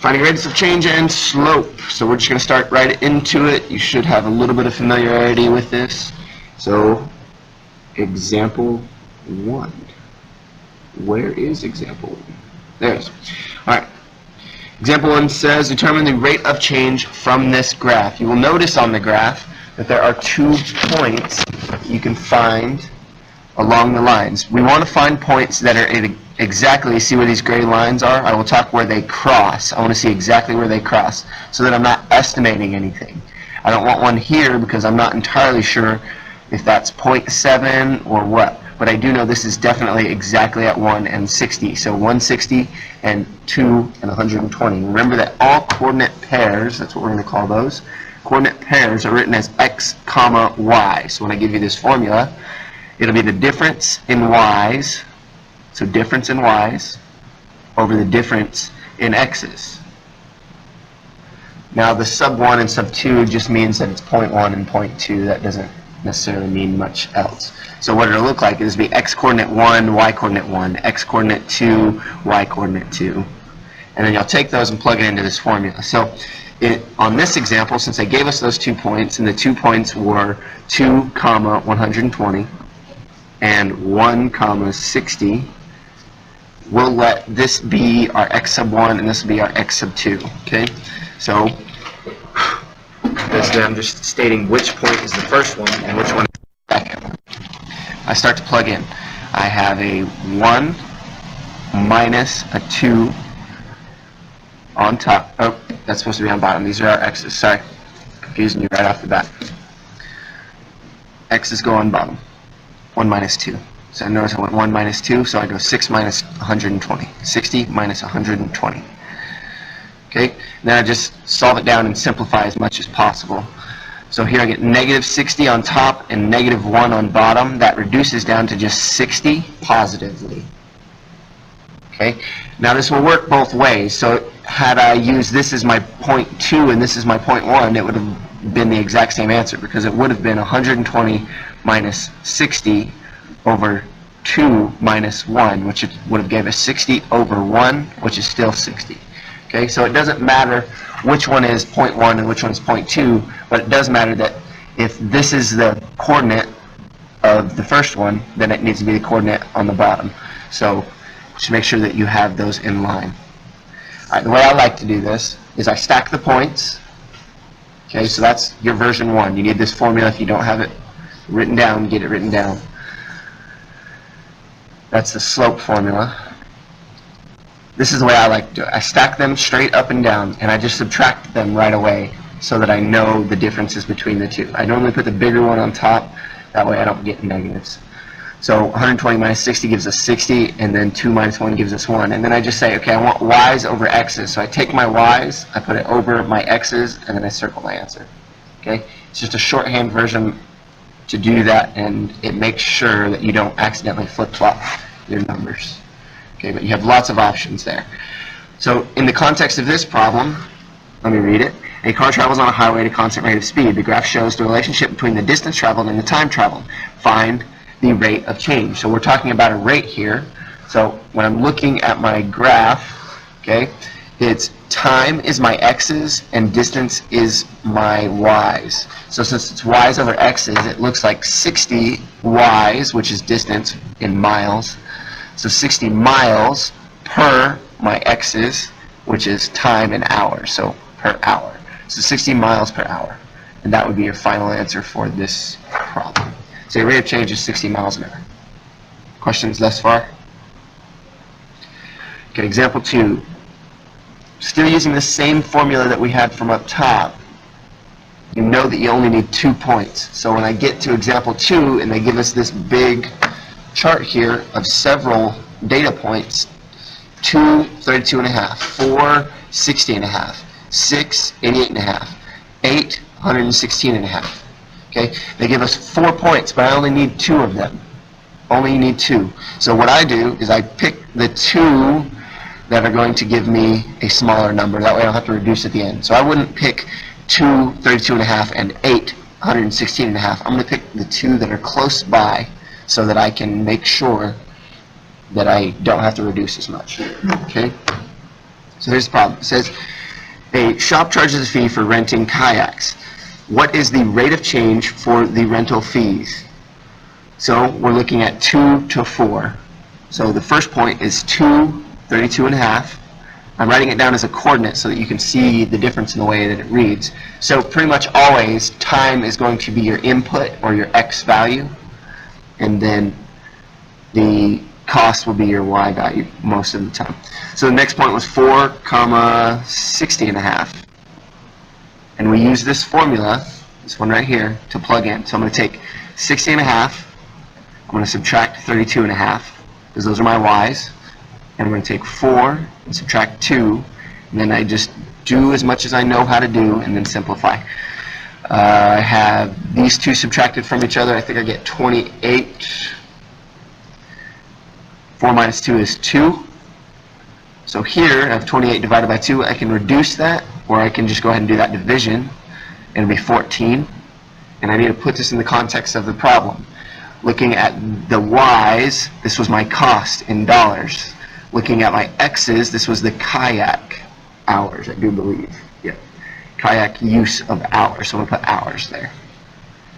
Finding rates of change and slope. So we're just going to start right into it. You should have a little bit of familiarity with this. So, example 1. Where is example 1? There it is. All right. Example 1 says, determine the rate of change from this graph. You will notice on the graph that there are 2 points you can find along the lines. We want to find points that are exactly, see where these gray lines are? I will talk where they cross. I want to see exactly where they cross so that I'm not estimating anything. I don't want one here because I'm not entirely sure if that's 0.7 or what. But I do know this is definitely exactly at 1 and 60. So 160 and 2 and 120. Remember that all coordinate pairs, that's what we're going to call those, coordinate pairs are written as x comma y. So when I give you this formula, it'll be the difference in y's, so difference in y's over the difference in x's. Now the sub 1 and sub 2 just means that it's 0.1 and 0.2. That doesn't necessarily mean much else. So what it'll look like is be x coordinate 1, y coordinate 1, x coordinate 2, y coordinate 2. And then you'll take those and plug it into this formula. So on this example, since they gave us those 2 points, and the 2 points were 2 comma 120 and 1 comma 60, we'll let this be our x sub 1 and this will be our x sub 2. Okay? So basically I'm just stating which point is the first one and which one is the second one. I start to plug in. I have a 1 minus a 2 on top. Oh, that's supposed to be on bottom. These are our x's. Sorry. Confusing you right off the bat. X's go on bottom. 1 minus 2. So notice I went 1 minus 2, so I go 6 minus 120. 60 minus 120. Okay? Then I just solve it down and simplify as much as possible. So here I get negative 60 on top and negative 1 on bottom. That reduces down to just 60 positively. Okay? Now this will work both ways. So had I used this as my 0.2 and this is my 0.1, it would have been the exact same answer because it would have been 120 minus 60 over 2 minus 1, which would have gave us 60 over 1, which is still 60. Okay? So it doesn't matter which one is 0.1 and which one is 0.2, but it does matter that if this is the coordinate of the first one, then it needs to be the coordinate on the bottom. So just make sure that you have those in line. All right, the way I like to do this is I stack the points. Okay, so that's your version 1. You need this formula. If you don't have it written down, get it written down. That's the slope formula. This is the way I like to do it. I stack them straight up and down, and I just subtract them right away so that I know the differences between the two. I normally put the bigger one on top. That way I don't get negatives. So 120 minus 60 gives us 60, and then 2 minus 1 gives us 1. And then I just say, okay, I want y's over x's. So I take my y's, I put it over my x's, and then I circle my answer. Okay? It's just a shorthand version to do that, and it makes sure that you don't accidentally flip-flop your numbers. Okay, but you have lots of options there. So in the context of this problem, let me read it. A car travels on a highway at a constant rate of speed. The graph shows the relationship between the distance traveled and the time traveled. Find the rate of change. So we're talking about a rate here. So when I'm looking at my graph, okay, it's time is my x's and distance is my y's. So since it's y's over x's, it looks like 60 y's, which is distance in miles. So 60 miles per my x's, which is time in hours, so per hour. So 60 miles per hour. And that would be your final answer for this problem. So your rate of change is 60 miles an hour. Questions thus far? Okay, example 2. Still using the same formula that we had from up top. You know that you only need 2 points. So when I get to example 2 and they give us this big chart here of several data points, 2, 32 and a half, 4, 60 and a half, 6, 88 and a half, 8, 116 and a half. Okay, they give us 4 points, but I only need 2 of them. Only need 2. So what I do is I pick the 2 that are going to give me a smaller number. That way I don't have to reduce at the end. So I wouldn't pick 2, 32 and a half, and 8, 116 and a half. I'm going to pick the 2 that are close by so that I can make sure that I don't have to reduce as much. Okay? So here's the problem. It says, a shop charges a fee for renting kayaks. What is the rate of change for the rental fees? So we're looking at 2 to 4. So the first point is 32.5. I'm writing it down as a coordinate so that you can see the difference in the way that it reads. So pretty much always, time is going to be your input or your x value, and then the cost will be your y value most of the time. So the next point was 4, 60.5. And we use this formula, this one right here, to plug in. So I'm going to take 60.5, I'm going to subtract 32.5, because those are my y's. And I'm going to take 4 and subtract 2, and then I just do as much as I know how to do and then simplify. I have these two subtracted from each other. I think I get 28. 4 minus 2 is 2. So here I have 28 divided by 2. I can reduce that, or I can just go ahead and do that division, and it'll be 14. And I need to put this in the context of the problem. Looking at the y's, this was my cost in dollars. Looking at my x's, this was the kayak hours, I do believe. Yeah, kayak use of hours, so I'm going to put hours there.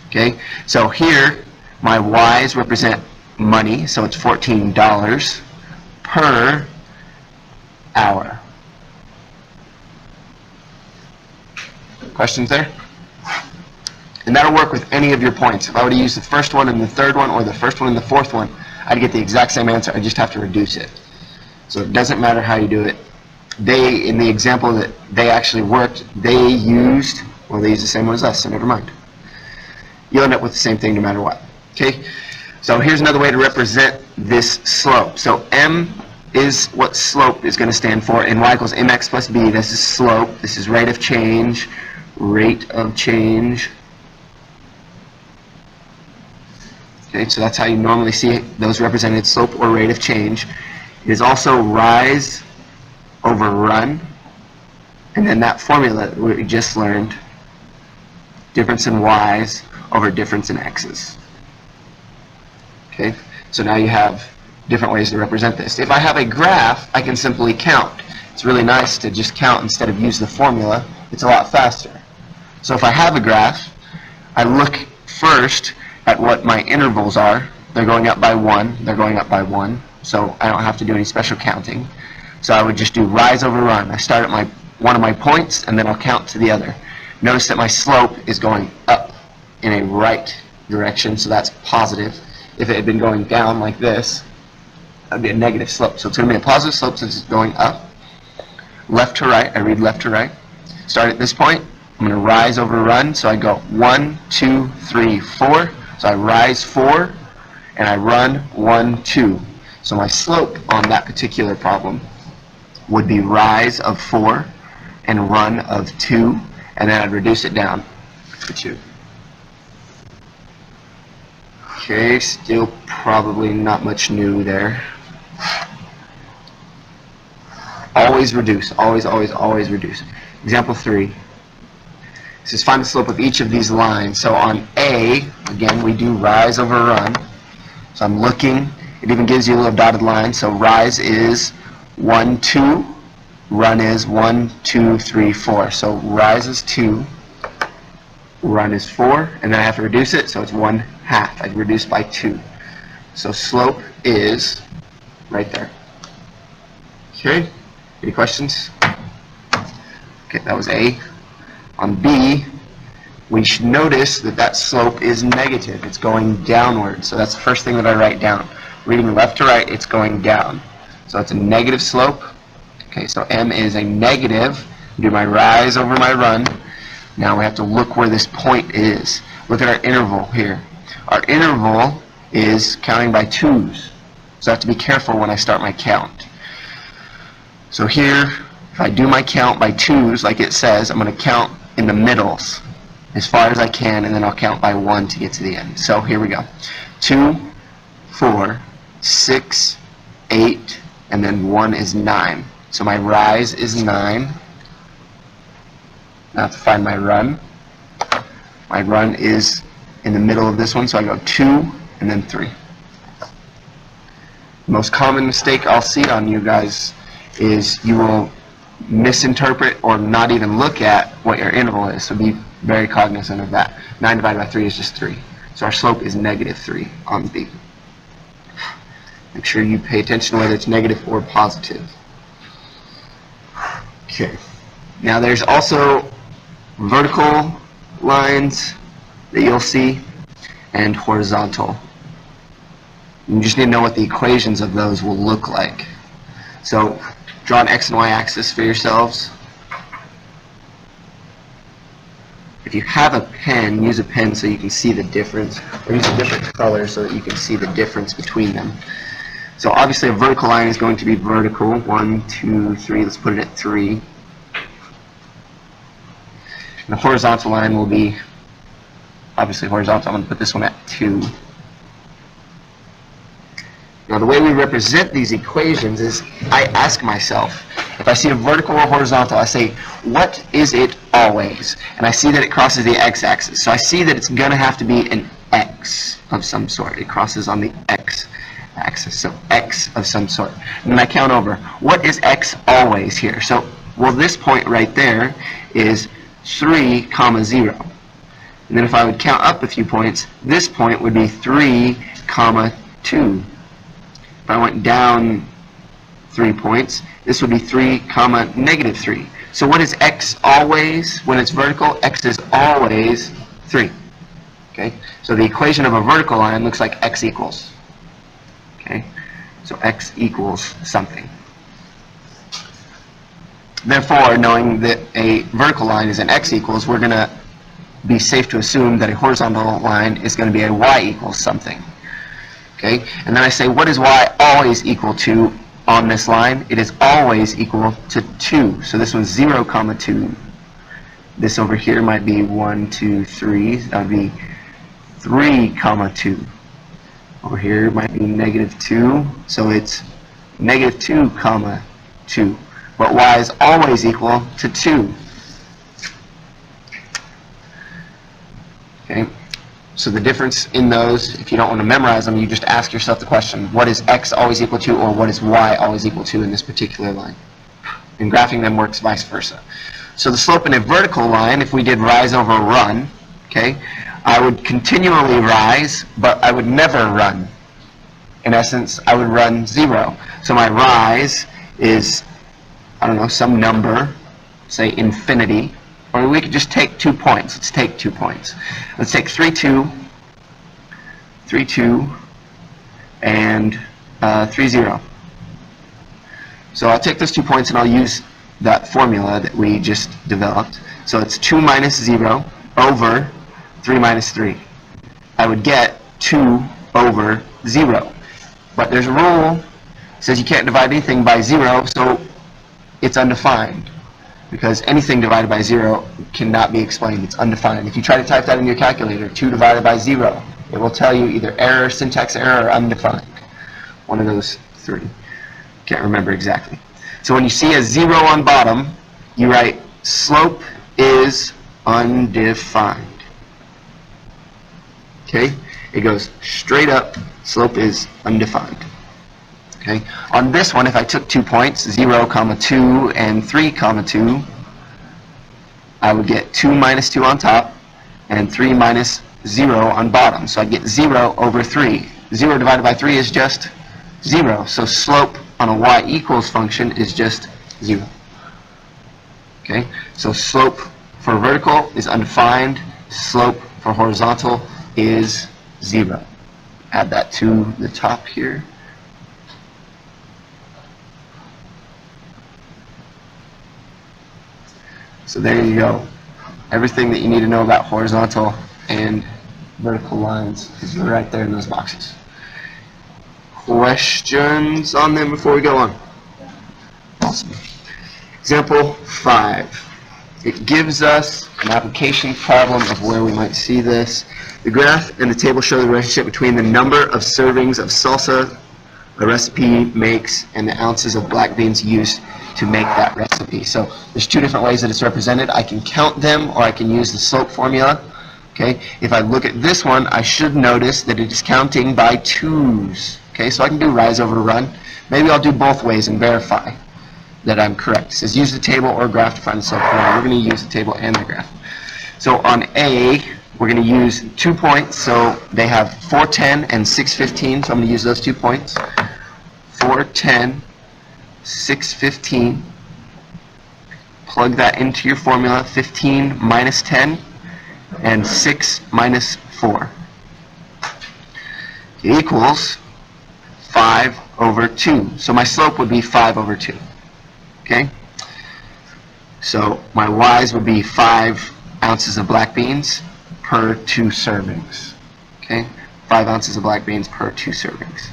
Okay, so here my y's represent money, so it's $14 per hour. Questions there? And that'll work with any of your points. If I were to use the first one and the third one, or the first one and the fourth one, I'd get the exact same answer. I just have to reduce it. So it doesn't matter how you do it. They, in the example that they actually worked, they used the same one as us, so never mind. You'll end up with the same thing no matter what. Okay? So here's another way to represent this slope. So m is what slope is going to stand for, and y equals mx plus b. This is slope. This is rate of change. Rate of change. Okay, so that's how you normally see those represented, slope or rate of change. It is also rise over run, and then that formula that we just learned, difference in y's over difference in x's. Okay, so now you have different ways to represent this. If I have a graph, I can simply count. It's really nice to just count instead of use the formula. It's a lot faster. So if I have a graph, I look first at what my intervals are. They're going up by 1. They're going up by 1. So I don't have to do any special counting. So I would just do rise over run. I start at one of my points, and then I'll count to the other. Notice that my slope is going up in a right direction, so that's positive. If it had been going down like this, that would be a negative slope. So it's going to be a positive slope since it's going up. Left to right, I read left to right. Start at this point. I'm going to rise over run, so I go 1, 2, 3, 4. So I rise 4, and I run 1, 2. So my slope on that particular problem would be rise of 4 and run of 2, and then I'd reduce it down to 2. Okay, still probably not much new there. Always reduce, always, always, always reduce. Example 3. This is find the slope of each of these lines. So on A, again, we do rise over run. So I'm looking, it even gives you a little dotted line. So rise is 1, 2, run is 1, 2, 3, 4. So rise is 2, run is 4, and then I have to reduce it, so it's 1/2. I'd reduce by 2. So slope is right there. Okay, any questions? Okay, that was A. On B, we should notice that that slope is negative. It's going downward. So that's the first thing that I write down. Reading left to right, it's going down. So it's a negative slope. Okay, so M is a negative. Do my rise over my run. Now we have to look where this point is. Look at our interval here. Our interval is counting by 2's. So I have to be careful when I start my count. So here, if I do my count by 2's, like it says, I'm going to count in the middles as far as I can, and then I'll count by 1 to get to the end. So here we go. 2, 4, 6, 8, and then 1 is 9. So my rise is 9. Now I have to find my run. My run is in the middle of this one, so I go 2 and then 3. The most common mistake I'll see on you guys is you will misinterpret or not even look at what your interval is. So be very cognizant of that. 9 divided by 3 is just 3. So our slope is -3 on B. Make sure you pay attention to whether it's negative or positive. Okay. Now there's also vertical lines that you'll see and horizontal. You just need to know what the equations of those will look like. So draw an x and y axis for yourselves. If you have a pen, use a pen so you can see the difference, or use a different color so that you can see the difference between them. So obviously a vertical line is going to be vertical. 1, 2, 3. Let's put it at 3. And the horizontal line will be obviously horizontal. I'm going to put this one at 2. Now the way we represent these equations is I ask myself, if I see a vertical or horizontal, I say, what is it always? And I see that it crosses the x-axis. So I see that it's going to have to be an x of some sort. It crosses on the x-axis. So x of some sort. And then I count over. What is x always here? So, well, this point right there is 3, 0. And then if I would count up a few points, this point would be 3, 2. If I went down 3 points, this would be 3, -3. So what is x always when it's vertical? X is always 3. Okay? So the equation of a vertical line looks like x equals. Okay? So x equals something. Therefore, knowing that a vertical line is an x equals, we're going to be safe to assume that a horizontal line is going to be a y equals something. Okay? And then I say, what is y always equal to on this line? It is always equal to 2. So this one's 0, 2. This over here might be 1, 2, 3. That would be 3, 2. Over here might be -2. So it's -2, 2. But y is always equal to 2. Okay? So the difference in those, if you don't want to memorize them, you just ask yourself the question, what is x always equal to, or what is y always equal to in this particular line? And graphing them works vice versa. So the slope in a vertical line, if we did rise over run, okay, I would continually rise, but I would never run. In essence, I would run 0. So my rise is, I don't know, some number, say infinity. Or we could just take 2 points. Let's take 2 points. Let's take 3, 2, 3, 2, and 3, 0. So I'll take those 2 points and I'll use that formula that we just developed. So it's 2 minus 0 over 3 minus 3. I would get 2 over 0. But there's a rule that says you can't divide anything by 0, so it's undefined. Because anything divided by 0 cannot be explained. It's undefined. If you try to type that in your calculator, 2 divided by 0, it will tell you either error, syntax error, or undefined. One of those 3. Can't remember exactly. So when you see a 0 on bottom, you write slope is undefined. Okay? It goes straight up, slope is undefined. Okay. On this one, if I took 2 points, 0, 2, and 3, 2, I would get 2 minus 2 on top and 3 minus 0 on bottom. So I get 0 over 3. 0 divided by 3 is just 0. So slope on a y equals function is just 0. Okay. So slope for vertical is undefined. Slope for horizontal is 0. Add that to the top here. So there you go. Everything that you need to know about horizontal and vertical lines is right there in those boxes. Questions on them before we go on? Awesome. Example 5. It gives us an application problem of where we might see this. The graph and the table show the relationship between the number of servings of salsa a recipe makes and the ounces of black beans used to make that recipe. So there's 2 different ways that it's represented. I can count them or I can use the slope formula. Okay, if I look at this one, I should notice that it is counting by 2's. Okay, so I can do rise over run. Maybe I'll do both ways and verify. that I'm correct. It says use the table or graph to find the slope. We're going to use the table and the graph. So on A, we're going to use 2 points. So they have 410 and 615. So I'm going to use those 2 points. 410, 615. Plug that into your formula. 15 minus 10 and 6 minus 4. It equals 5 over 2. So my slope would be 5 over 2. Okay? So my y's would be 5 ounces of black beans per 2 servings. Okay? 5 ounces of black beans per 2 servings.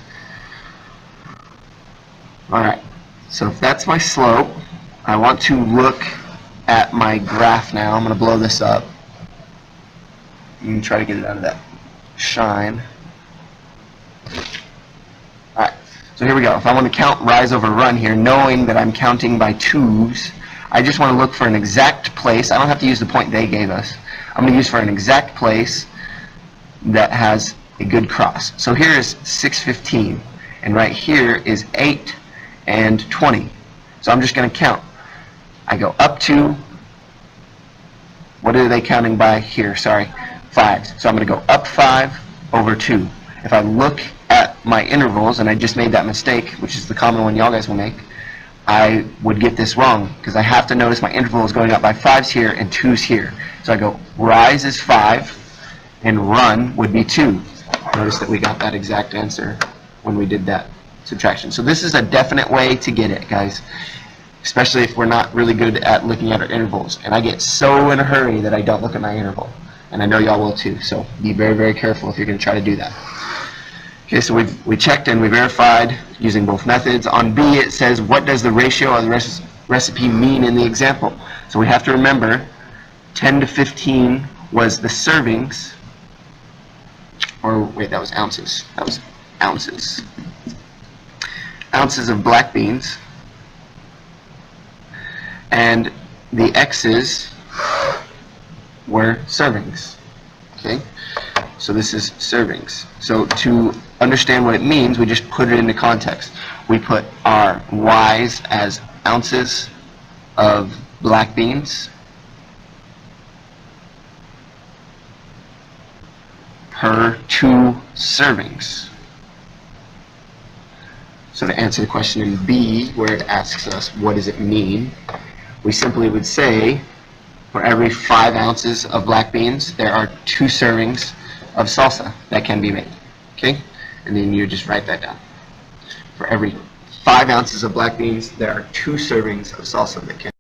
Alright, so if that's my slope, I want to look at my graph now. I'm going to blow this up. You can try to get it out of that shine. Alright, so here we go. If I want to count rise over run here, knowing that I'm counting by 2's, I just want to look for an exact place. I don't have to use the point they gave us. I'm going to use for an exact place that has a good cross. So here is 615, and right here is 8 and 20. So I'm just going to count. I go up to, what are they counting by here? Sorry, 5. So I'm going to go up 5 over 2. If I look at my intervals, and I just made that mistake, which is the common one y'all guys will make, I would get this wrong, because I have to notice my interval is going up by 5's here and 2's here. So I go, rise is 5, and run would be 2. Notice that we got that exact answer when we did that subtraction. So this is a definite way to get it, guys, especially if we're not really good at looking at our intervals. And I get so in a hurry that I don't look at my interval. And I know y'all will too, so be very, very careful if you're going to try to do that. Okay, so we checked and we verified using both methods. On B, it says, what does the ratio of the recipe mean in the example? So we have to remember, 10 to 15 was the servings, or wait, that was ounces. That was ounces. Ounces of black beans. And the X's were servings. Okay? So this is servings. So to understand what it means, we just put it into context. We put our Y's as ounces of black beans per 2 servings. So to answer the question in B, where it asks us what does it mean, we simply would say for every 5 ounces of black beans, there are 2 servings of salsa that can be made. Okay? And then you just write that down. For every 5 ounces of black beans, there are 2 servings of salsa that can